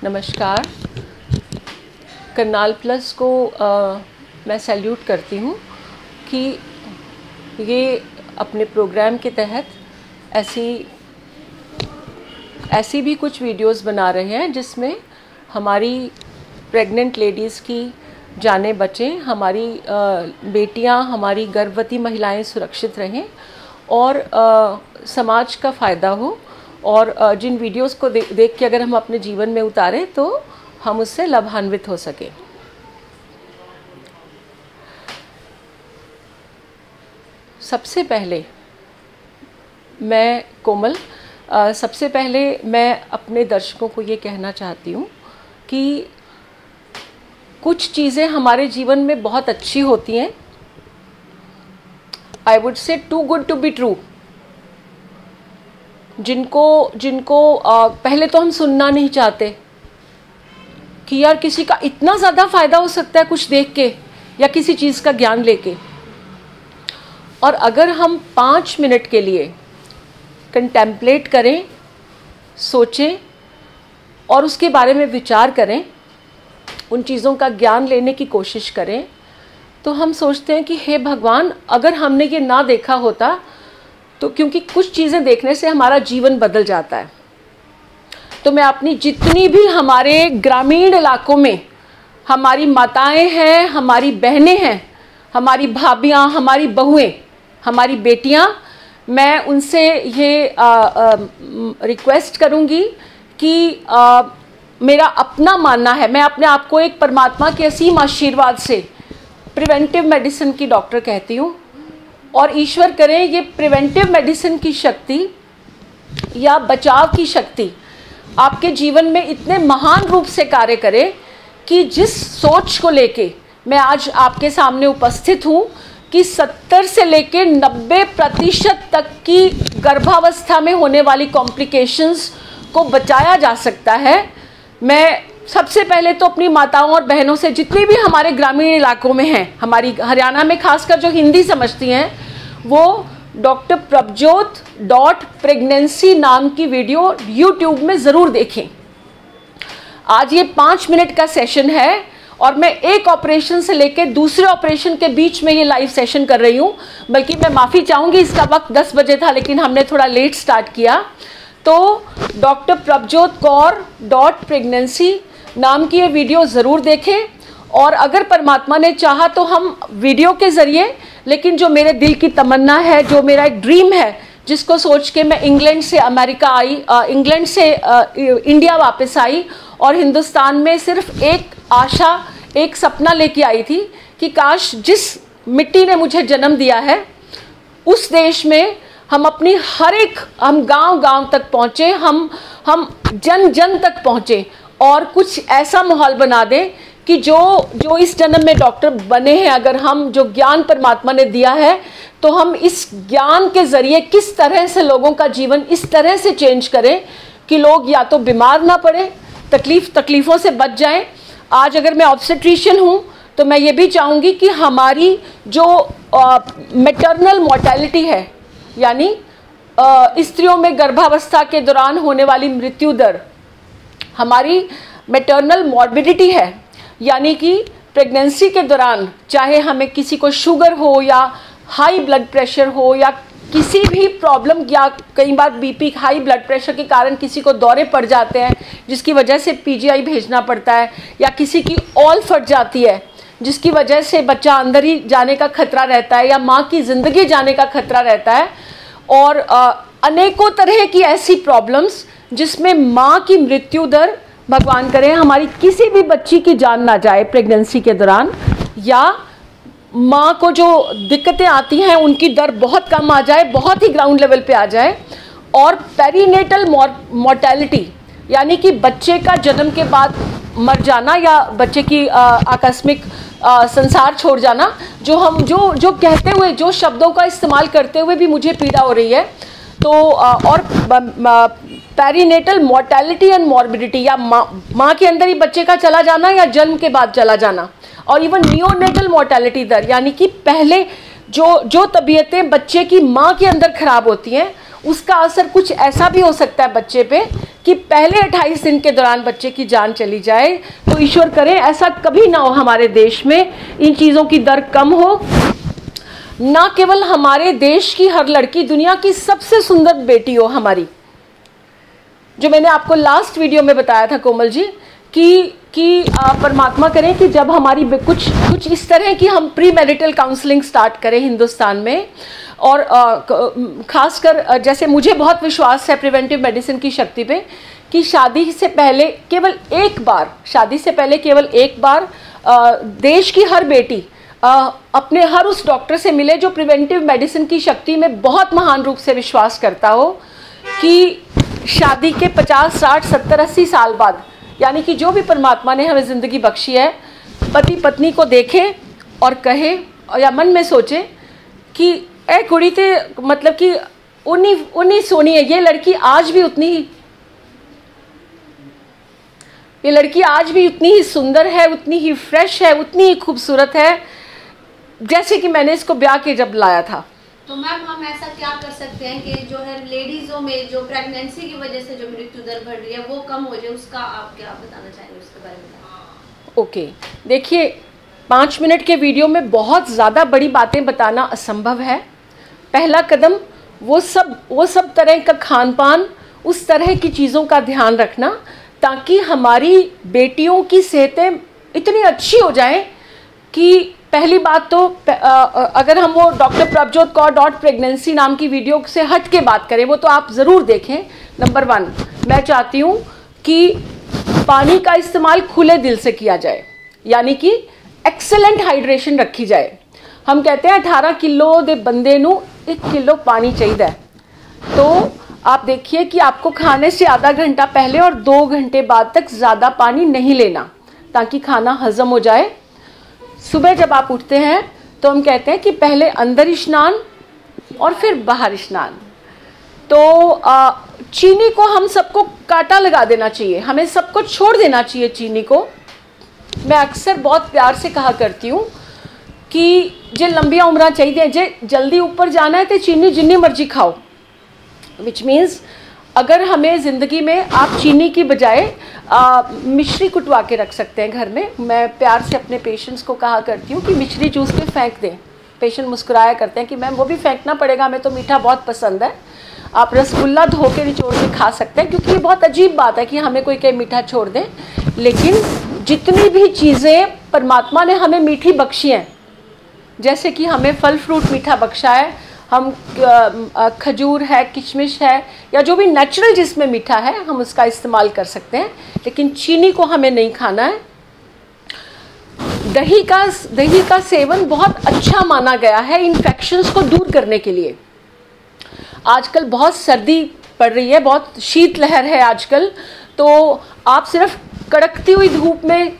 नमस्कार। करनाल प्लस को मैं सैल्यूट करती हूँ कि ये अपने प्रोग्राम के तहत ऐसी भी कुछ वीडियोस बना रहे हैं जिसमें हमारी प्रेग्नेंट लेडीज़ की जानें बचें, हमारी बेटियां, हमारी गर्भवती महिलाएं सुरक्षित रहें और समाज का फ़ायदा हो। और जिन वीडियोस को देख के अगर हम अपने जीवन में उतारें तो हम उससे लाभान्वित हो सकें। सबसे पहले मैं कोमल, सबसे पहले मैं अपने दर्शकों को ये कहना चाहती हूँ कि कुछ चीज़ें हमारे जीवन में बहुत अच्छी होती हैं, I would say too good to be true, जिनको पहले तो हम सुनना नहीं चाहते कि यार किसी का इतना ज़्यादा फ़ायदा हो सकता है कुछ देख के या किसी चीज़ का ज्ञान लेके। और अगर हम 5 मिनट के लिए कंटेम्पलेट करें, सोचें और उसके बारे में विचार करें, उन चीज़ों का ज्ञान लेने की कोशिश करें, तो हम सोचते हैं कि हे भगवान, अगर हमने ये ना देखा होता तो, क्योंकि कुछ चीज़ें देखने से हमारा जीवन बदल जाता है। तो मैं अपनी जितनी भी हमारे ग्रामीण इलाकों में हमारी माताएं हैं, हमारी बहनें हैं, हमारी भाभियां, हमारी बहुएं, हमारी बेटियां, मैं उनसे ये रिक्वेस्ट करूंगी कि मेरा अपना मानना है, मैं अपने आप को एक परमात्मा के असीम आशीर्वाद से प्रिवेंटिव मेडिसिन की डॉक्टर कहती हूँ। और ईश्वर करें ये प्रिवेंटिव मेडिसिन की शक्ति या बचाव की शक्ति आपके जीवन में इतने महान रूप से कार्य करे कि जिस सोच को लेके मैं आज आपके सामने उपस्थित हूँ कि 70 से लेके 90% तक की गर्भावस्था में होने वाली कॉम्प्लिकेशंस को बचाया जा सकता है। मैं सबसे पहले तो अपनी माताओं और बहनों से, जितनी भी हमारे ग्रामीण इलाकों में हैं, हमारी हरियाणा में खासकर जो हिंदी समझती हैं, वो डॉक्टर प्रभजोत.प्रेगनेंसी नाम की वीडियो यूट्यूब में ज़रूर देखें। आज ये 5 मिनट का सेशन है और मैं एक ऑपरेशन से लेकर दूसरे ऑपरेशन के बीच में ये लाइव सेशन कर रही हूँ। बल्कि मैं माफ़ी चाहूँगी, इसका वक्त 10 बजे था लेकिन हमने थोड़ा लेट स्टार्ट किया। तो डॉक्टर प्रभजोत.प्रेगनेंसी नाम की ये वीडियो ज़रूर देखें। और अगर परमात्मा ने चाहा तो हम वीडियो के ज़रिए, लेकिन जो मेरे दिल की तमन्ना है, जो मेरा एक ड्रीम है, जिसको सोच के मैं इंग्लैंड से अमेरिका आई, इंग्लैंड से इंडिया वापस आई और हिंदुस्तान में सिर्फ एक आशा, एक सपना लेके आई थी कि काश जिस मिट्टी ने मुझे जन्म दिया है उस देश में हम अपनी हम गांव-गांव तक पहुँचे, हम जन जन तक पहुँचे और कुछ ऐसा माहौल बना दें कि जो इस जन्म में डॉक्टर बने हैं, अगर हम जो ज्ञान परमात्मा ने दिया है तो हम इस ज्ञान के ज़रिए किस तरह से लोगों का जीवन इस तरह से चेंज करें कि लोग या तो बीमार ना पड़े, तकलीफ़ों से बच जाएं। आज अगर मैं ऑब्स्टेट्रिशियन हूँ तो मैं ये भी चाहूँगी कि हमारी जो मैटरनल मोर्टेलिटी है, यानी स्त्रियों में गर्भावस्था के दौरान होने वाली मृत्यु दर, हमारी मैटरनल मॉर्बिडिटी है, यानी कि प्रेगनेंसी के दौरान चाहे हमें किसी को शुगर हो या हाई ब्लड प्रेशर हो या किसी भी प्रॉब्लम, या कई बार बीपी, हाई ब्लड प्रेशर के कारण किसी को दौरे पड़ जाते हैं जिसकी वजह से पीजीआई भेजना पड़ता है, या किसी की ऑल फट जाती है जिसकी वजह से बच्चा अंदर ही जाने का खतरा रहता है या माँ की ज़िंदगी जाने का खतरा रहता है। और अनेकों तरह की ऐसी प्रॉब्लम्स जिसमें माँ की मृत्यु दर, भगवान करे हमारी किसी भी बच्ची की जान ना जाए प्रेगनेंसी के दौरान, या माँ को जो दिक्कतें आती हैं उनकी दर बहुत कम आ जाए, बहुत ही ग्राउंड लेवल पे आ जाए। और पेरीनेटल मोर्टेलिटी, यानी कि बच्चे का जन्म के बाद मर जाना या बच्चे की आकस्मिक संसार छोड़ जाना, जो कहते हुए, जो शब्दों का इस्तेमाल करते हुए भी मुझे पीड़ा हो रही है। तो और पेरीनेटल मोर्टेलिटी एंड मॉर्बिडिटी, या माँ के अंदर ही बच्चे का चला जाना या जन्म के बाद चला जाना, और इवन नियोनेटल मोर्टेलिटी दर, यानी कि पहले जो तबीयतें बच्चे की माँ के अंदर खराब होती हैं उसका असर कुछ ऐसा भी हो सकता है बच्चे पे कि पहले 28 दिन के दौरान बच्चे की जान चली जाए, तो ईश्वर करे ऐसा कभी ना हो हमारे देश में, इन चीज़ों की दर कम हो। ना केवल हमारे देश की हर लड़की दुनिया की सबसे सुंदर बेटी हो हमारी, जो मैंने आपको लास्ट वीडियो में बताया था कोमल जी कि परमात्मा करें कि जब हमारी कुछ इस तरह की हम प्री मैरिटल काउंसलिंग स्टार्ट करें हिंदुस्तान में, और खासकर जैसे मुझे बहुत विश्वास है प्रिवेंटिव मेडिसिन की शक्ति पे, कि शादी से पहले केवल एक बार देश की हर बेटी अपने हर उस डॉक्टर से मिले जो प्रिवेंटिव मेडिसिन की शक्ति में बहुत महान रूप से विश्वास करता हो, कि शादी के 50, 60, 70, 80 साल बाद, यानी कि जो भी परमात्मा ने हमें ज़िंदगी बख्शी है, पति पत्नी को देखे और कहे या मन में सोचे कि ए कुड़ी ते मतलब कि उन्नी सोनी है, ये लड़की आज भी उतनी ही सुंदर है, उतनी ही फ्रेश है, उतनी ही खूबसूरत है जैसे कि मैंने इसको ब्याह के जब लाया था। तो मैम हम ऐसा क्या कर सकते हैं कि जो है लेडीजों में जो प्रेगनेंसी की वजह से जो मृत्यु दर बढ़ रही है वो कम हो जाए, उसका आप क्या बताना चाहेंगे उसके बारे में? ओके, देखिए 5 मिनट के वीडियो में बहुत ज़्यादा बड़ी बातें बताना असंभव है। पहला कदम वो सब तरह का खान पान, उस तरह की चीज़ों का ध्यान रखना, ताकि हमारी बेटियों की सेहतें इतनी अच्छी हो जाएं कि पहली बात तो अगर हम वो डॉक्टर प्रभजोत कौर .प्रेगनेंसी नाम की वीडियो से हट के बात करें, वो तो आप ज़रूर देखें। नंबर 1, मैं चाहती हूँ कि पानी का इस्तेमाल खुले दिल से किया जाए, यानी कि एक्सेलेंट हाइड्रेशन रखी जाए। हम कहते हैं 18 किलो दे बंदे नू 1 किलो पानी चाहिए, तो आप देखिए कि आपको खाने से आधा घंटा पहले और 2 घंटे बाद तक ज़्यादा पानी नहीं लेना, ताकि खाना हजम हो जाए। सुबह जब आप उठते हैं तो हम कहते हैं कि पहले अंदर स्नान और फिर बाहर स्नान। तो चीनी को हम सबको काटा लगा देना चाहिए, हमें सबको छोड़ देना चाहिए चीनी को। मैं अक्सर बहुत प्यार से कहा करती हूँ कि जे लंबिया उम्र चाहिए, जे जल्दी ऊपर जाना है तो चीनी जितनी मर्जी खाओ, विच मीन्स अगर हमें ज़िंदगी में आप चीनी की बजाय मिश्री कुटवा के रख सकते हैं घर में। मैं प्यार से अपने पेशेंट्स को कहा करती हूँ कि मिश्री चूस के फेंक दें। पेशेंट मुस्कुराया करते हैं कि मैम वो भी फेंकना पड़ेगा, हमें तो मीठा बहुत पसंद है। आप रसगुल्ला धो के निचोड़ के खा सकते हैं, क्योंकि ये बहुत अजीब बात है कि हमें कोई कहे मीठा छोड़ दें, लेकिन जितनी भी चीज़ें परमात्मा ने हमें मीठी बख्शी हैं, जैसे कि हमें फल फ्रूट मीठा बख्शा है, हम खजूर है, किशमिश है, या जो भी नेचुरल जिसमें मीठा है हम उसका इस्तेमाल कर सकते हैं, लेकिन चीनी को हमें नहीं खाना है। दही का सेवन बहुत अच्छा माना गया है इन्फेक्शंस को दूर करने के लिए। आजकल बहुत सर्दी पड़ रही है, बहुत शीतलहर है आजकल, तो आप सिर्फ कड़कती हुई धूप में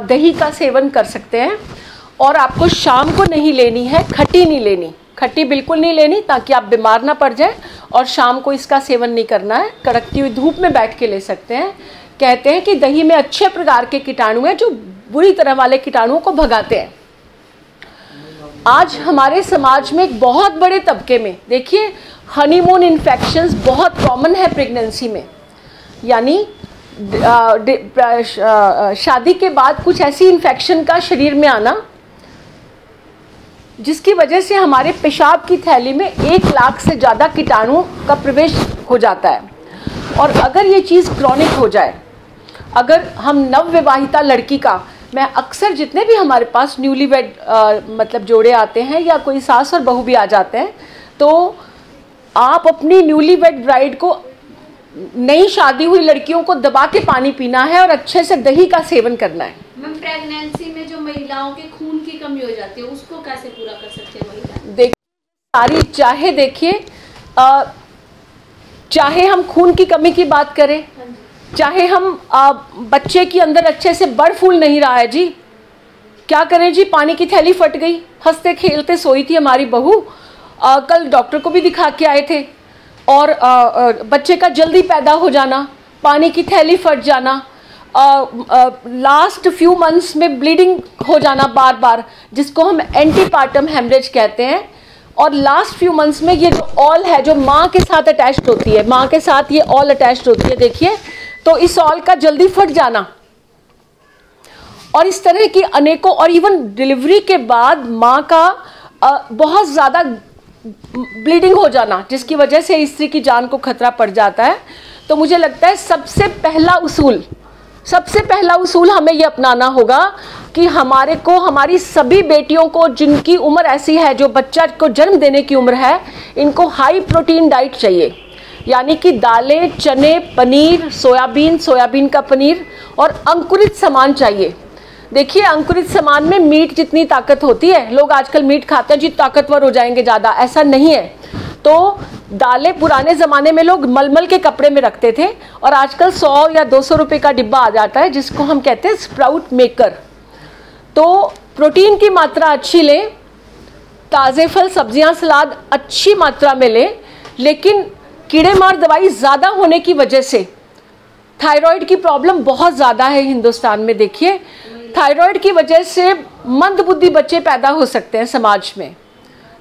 दही का सेवन कर सकते हैं। और आपको शाम को नहीं लेनी है, खट्टी नहीं लेनी, खट्टी बिल्कुल नहीं लेनी, ताकि आप बीमार ना पड़ जाए। और शाम को इसका सेवन नहीं करना है, कड़कती हुई धूप में बैठ के ले सकते हैं। कहते हैं कि दही में अच्छे प्रकार के कीटाणु हैं जो बुरी तरह वाले कीटाणुओं को भगाते हैं। आज हमारे समाज में एक बहुत बड़े तबके में देखिए हनीमून इन्फेक्शंस बहुत कॉमन है प्रेगनेंसी में, यानी शादी के बाद कुछ ऐसी इन्फेक्शन का शरीर में आना जिसकी वजह से हमारे पेशाब की थैली में 1 लाख से ज़्यादा कीटाणुओं का प्रवेश हो जाता है। और अगर ये चीज़ क्रॉनिक हो जाए, अगर हम नवविवाहिता लड़की का, मैं अक्सर जितने भी हमारे पास न्यूली वेड मतलब जोड़े आते हैं या कोई सास और बहू भी आ जाते हैं, तो आप अपनी न्यूली वेड ब्राइड को, नई शादी हुई लड़कियों को दबा के पानी पीना है और अच्छे से दही का सेवन करना है। मैम प्रेगनेंसी में जो महिलाओं के खून की कमी हो जाती है उसको कैसे पूरा कर सकते हैं महिला? देखिए सारी, चाहे देखिए चाहे हम खून की कमी की बात करें, चाहे हम बच्चे के अंदर अच्छे से बड़ फूल नहीं रहा है जी, क्या करें जी, पानी की थैली फट गई, हंसते खेलते सोई थी हमारी बहू, कल डॉक्टर को भी दिखा के आए थे, और बच्चे का जल्दी पैदा हो जाना, पानी की थैली फट जाना, लास्ट फ्यू मंथ्स में ब्लीडिंग हो जाना बार बार, जिसको हम एंटीपार्टम हेमरेज कहते हैं, और लास्ट फ्यू मंथ्स में ये जो ऑल है जो माँ के साथ अटैच्ड होती है, माँ के साथ ये ऑल अटैच्ड होती है, देखिए, तो इस ऑल का जल्दी फट जाना और इस तरह की अनेकों, और इवन डिलीवरी के बाद माँ का बहुत ज़्यादा ब्लीडिंग हो जाना, जिसकी वजह से स्त्री की जान को खतरा पड़ जाता है। तो मुझे लगता है सबसे पहला उसूल हमें ये अपनाना होगा कि हमारी सभी बेटियों को जिनकी उम्र ऐसी है, जो बच्चा को जन्म देने की उम्र है, इनको हाई प्रोटीन डाइट चाहिए, यानी कि दालें, चने, पनीर, सोयाबीन का पनीर और अंकुरित सामान चाहिए। देखिए, अंकुरित सामान में मीट जितनी ताकत होती है, लोग आजकल मीट खाते हैं जी ताकतवर हो जाएंगे ज़्यादा, ऐसा नहीं है। तो दालें पुराने ज़माने में लोग मलमल के कपड़े में रखते थे और आजकल 100 या 200 रुपये का डिब्बा आ जाता है, जिसको हम कहते हैं स्प्राउट मेकर। तो प्रोटीन की मात्रा अच्छी लें, ताज़े फल, सब्जियां, सलाद अच्छी मात्रा में लें, लेकिन कीड़े मार दवाई ज़्यादा होने की वजह से थायराइड की प्रॉब्लम बहुत ज़्यादा है हिंदुस्तान में। देखिए, थायराइड की वजह से मंदबुद्धि बच्चे पैदा हो सकते हैं समाज में।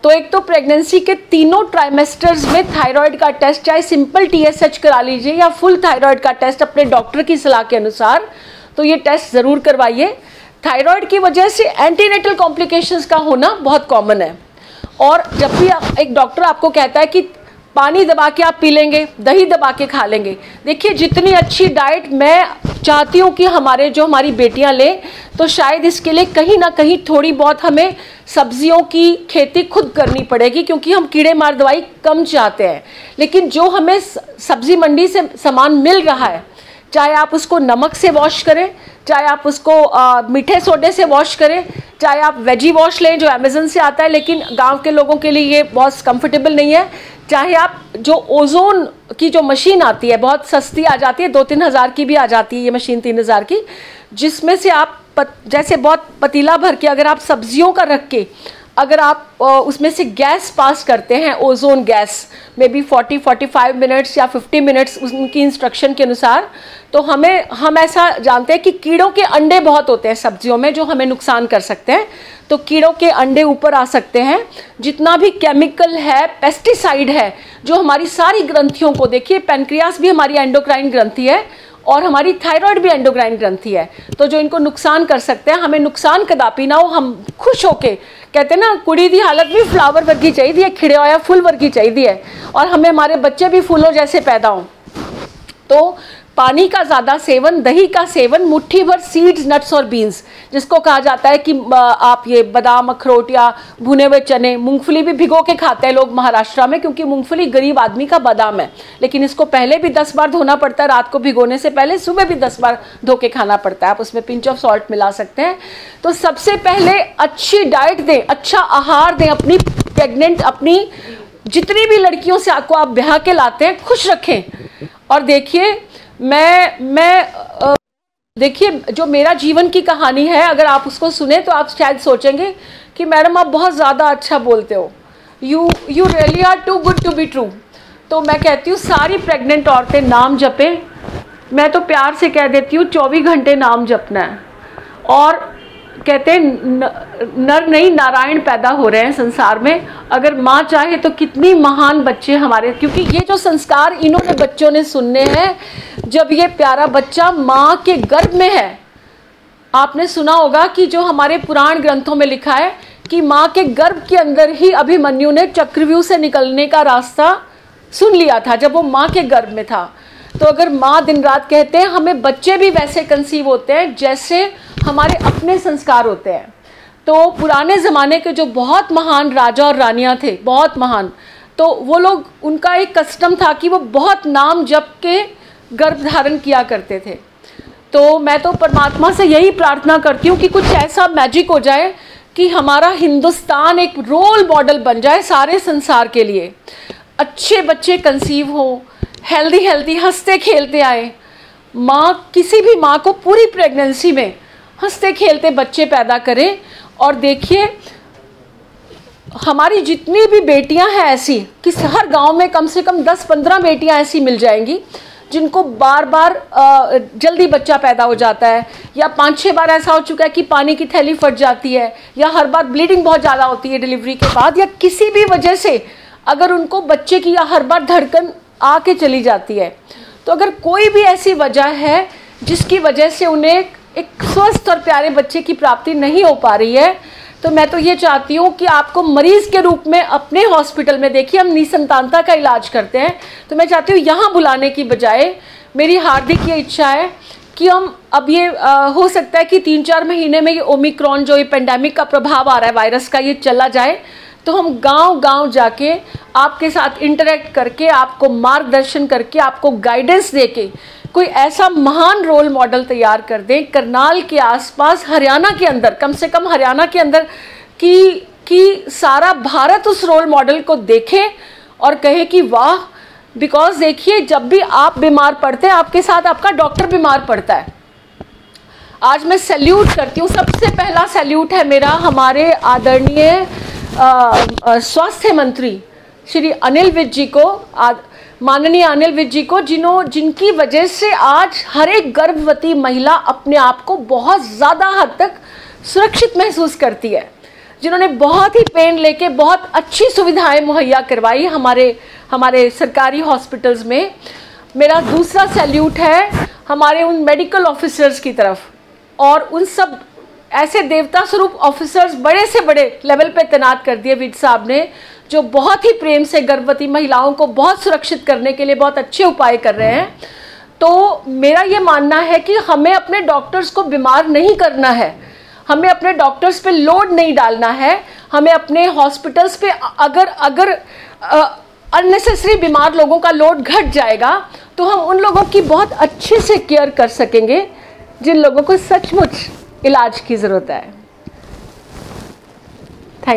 तो एक तो प्रेगनेंसी के तीनों ट्राइमेस्टर्स में थायराइड का टेस्ट, चाहे सिंपल TSH करा लीजिए या फुल थायराइड का टेस्ट अपने डॉक्टर की सलाह के अनुसार, तो ये टेस्ट ज़रूर करवाइए। थायराइड की वजह से एंटीनेटल कॉम्प्लिकेशंस का होना बहुत कॉमन है। और जब भी एक डॉक्टर आपको कहता है कि पानी दबा के आप पी लेंगे, दही दबा के खा लेंगे, देखिए जितनी अच्छी डाइट मैं चाहती हूँ कि हमारी बेटियाँ लें, तो शायद इसके लिए कहीं ना कहीं थोड़ी बहुत हमें सब्जियों की खेती खुद करनी पड़ेगी, क्योंकि हम कीड़े मार दवाई कम चाहते हैं। लेकिन जो हमें सब्जी मंडी से सामान मिल रहा है, चाहे आप उसको नमक से वॉश करें, चाहे आप उसको मीठे सोडे से वॉश करें, चाहे आप वेजी वॉश लें जो अमेज़न से आता है, लेकिन गांव के लोगों के लिए ये बहुत कंफर्टेबल नहीं है, चाहे आप जो ओजोन की जो मशीन आती है, बहुत सस्ती आ जाती है, 2-3 हज़ार की भी आ जाती है ये मशीन, 3 हज़ार की, जिसमें से आप जैसे बहुत पतीला भर के अगर आप सब्जियों का रख के अगर आप उसमें से गैस पास करते हैं, ozone gas, may be 40-45 minutes या 50 मिनट्स उनकी इंस्ट्रक्शन के अनुसार, तो हम ऐसा जानते हैं कि कीड़ों के अंडे बहुत होते हैं सब्जियों में जो हमें नुकसान कर सकते हैं। तो कीड़ों के अंडे ऊपर आ सकते हैं। जितना भी केमिकल है, पेस्टिसाइड है, जो हमारी सारी ग्रंथियों को, देखिए पैनक्रियास भी हमारी एंडोक्राइन ग्रंथि है और हमारी थायराइड भी एंडोक्राइन ग्रंथि है, तो जो इनको नुकसान कर सकते हैं, हमें नुकसान कदापि ना हो। हम खुश होके कहते हैं ना, कुड़ी दी हालत भी फ्लावर वर्गी चाहिए, खिड़े होया फूल वर्गी चाहिए, और हमें हमारे बच्चे भी फूलों जैसे पैदा हों। तो पानी का ज़्यादा सेवन, दही का सेवन, मुट्ठी भर सीड्स, नट्स और बीन्स, जिसको कहा जाता है कि आप ये बादाम, अखरोट या भुने हुए चने, मूंगफली भी भिगो के खाते हैं लोग महाराष्ट्र में, क्योंकि मूंगफली गरीब आदमी का बादाम है, लेकिन इसको पहले भी 10 बार धोना पड़ता है, रात को भिगोने से पहले, सुबह भी 10 बार धो के खाना पड़ता है। आप उसमें पिंच ऑफ सॉल्ट मिला सकते हैं। तो सबसे पहले अच्छी डाइट दें, अच्छा आहार दें, अपनी जितनी भी लड़कियों से आपको आप ब्याह के लाते हैं खुश रखें। और देखिए, देखिए जो मेरा जीवन की कहानी है, अगर आप उसको सुने तो आप शायद सोचेंगे कि मैडम आप बहुत ज़्यादा अच्छा बोलते हो, you really are too good to be true. तो मैं कहती हूँ सारी प्रेग्नेंट औरतें नाम जपें। मैं तो प्यार से कह देती हूँ 24 घंटे नाम जपना है। और कहते हैं नर नहीं नारायण पैदा हो रहे हैं संसार में, अगर माँ चाहे तो कितनी महान बच्चे हमारे, क्योंकि ये जो संस्कार इन्होंने बच्चों ने सुनने हैं, जब ये प्यारा बच्चा माँ के गर्भ में है। आपने सुना होगा कि जो हमारे पुराण ग्रंथों में लिखा है कि माँ के गर्भ के अंदर ही अभिमन्यु ने चक्रव्यूह से निकलने का रास्ता सुन लिया था जब वो माँ के गर्भ में था। तो अगर माँ दिन रात कहते हैं, हमें बच्चे भी वैसे कंसीव होते हैं जैसे हमारे अपने संस्कार होते हैं। तो पुराने ज़माने के जो बहुत महान राजा और रानियां थे, बहुत महान, तो वो लोग, उनका एक कस्टम था कि वो बहुत नाम जप के गर्भ धारण किया करते थे। तो मैं तो परमात्मा से यही प्रार्थना करती हूँ कि कुछ ऐसा मैजिक हो जाए कि हमारा हिंदुस्तान एक रोल मॉडल बन जाए सारे संसार के लिए। अच्छे बच्चे कंसीव हो, हेल्दी हंसते खेलते आए। माँ, किसी भी माँ को पूरी प्रेगनेंसी में हंसते खेलते बच्चे पैदा करें। और देखिए, हमारी जितनी भी बेटियां हैं ऐसी कि हर गांव में कम से कम 10-15 बेटियां ऐसी मिल जाएंगी जिनको बार बार जल्दी बच्चा पैदा हो जाता है, या 5-6 बार ऐसा हो चुका है कि पानी की थैली फट जाती है, या हर बार ब्लीडिंग बहुत ज़्यादा होती है डिलीवरी के बाद, या किसी भी वजह से अगर उनको बच्चे की या हर बार धड़कन आके चली जाती है, तो अगर कोई भी ऐसी वजह है जिसकी वजह से उन्हें एक स्वस्थ और प्यारे बच्चे की प्राप्ति नहीं हो पा रही है, तो मैं तो ये चाहती हूँ कि आपको मरीज़ के रूप में अपने हॉस्पिटल में देखिए, हम निसंतानता का इलाज करते हैं, तो मैं चाहती हूँ यहाँ बुलाने की बजाय मेरी हार्दिक ये इच्छा है कि हम अब ये हो सकता है कि 3-4 महीने में ये ओमिक्रॉन जो ये पेंडेमिक का प्रभाव आ रहा है वायरस का, ये चला जाए, तो हम गांव-गांव जाके आपके साथ इंटरेक्ट करके, आपको मार्गदर्शन करके, आपको गाइडेंस देके कोई ऐसा महान रोल मॉडल तैयार कर दें करनाल के आसपास, हरियाणा के अंदर, कम से कम हरियाणा के अंदर, कि सारा भारत उस रोल मॉडल को देखे और कहे कि वाह। बिकॉज देखिए, जब भी आप बीमार पड़ते हैं, आपके साथ आपका डॉक्टर बीमार पड़ता है। आज मैं सैल्यूट करती हूँ, सबसे पहला सैल्यूट है मेरा हमारे आदरणीय स्वास्थ्य मंत्री श्री अनिल विज जी को, माननीय अनिल विज जी को, जिनकी वजह से आज हर एक गर्भवती महिला अपने आप को बहुत ज़्यादा हद तक सुरक्षित महसूस करती है, जिन्होंने बहुत ही पेन लेके बहुत अच्छी सुविधाएं मुहैया करवाई हमारे सरकारी हॉस्पिटल्स में। मेरा दूसरा सैल्यूट है हमारे उन मेडिकल ऑफिसर्स की तरफ, और उन सब ऐसे देवता स्वरूप ऑफिसर्स बड़े से बड़े लेवल पे तैनात कर दिए विज साहब ने, जो बहुत ही प्रेम से गर्भवती महिलाओं को बहुत सुरक्षित करने के लिए बहुत अच्छे उपाय कर रहे हैं। तो मेरा ये मानना है कि हमें अपने डॉक्टर्स को बीमार नहीं करना है, हमें अपने डॉक्टर्स पे लोड नहीं डालना है, हमें अपने हॉस्पिटल्स पे अगर अननेसेसरी बीमार लोगों का लोड घट जाएगा, तो हम उन लोगों की बहुत अच्छे से केयर कर सकेंगे जिन लोगों को सचमुच इलाज की ज़रूरत है।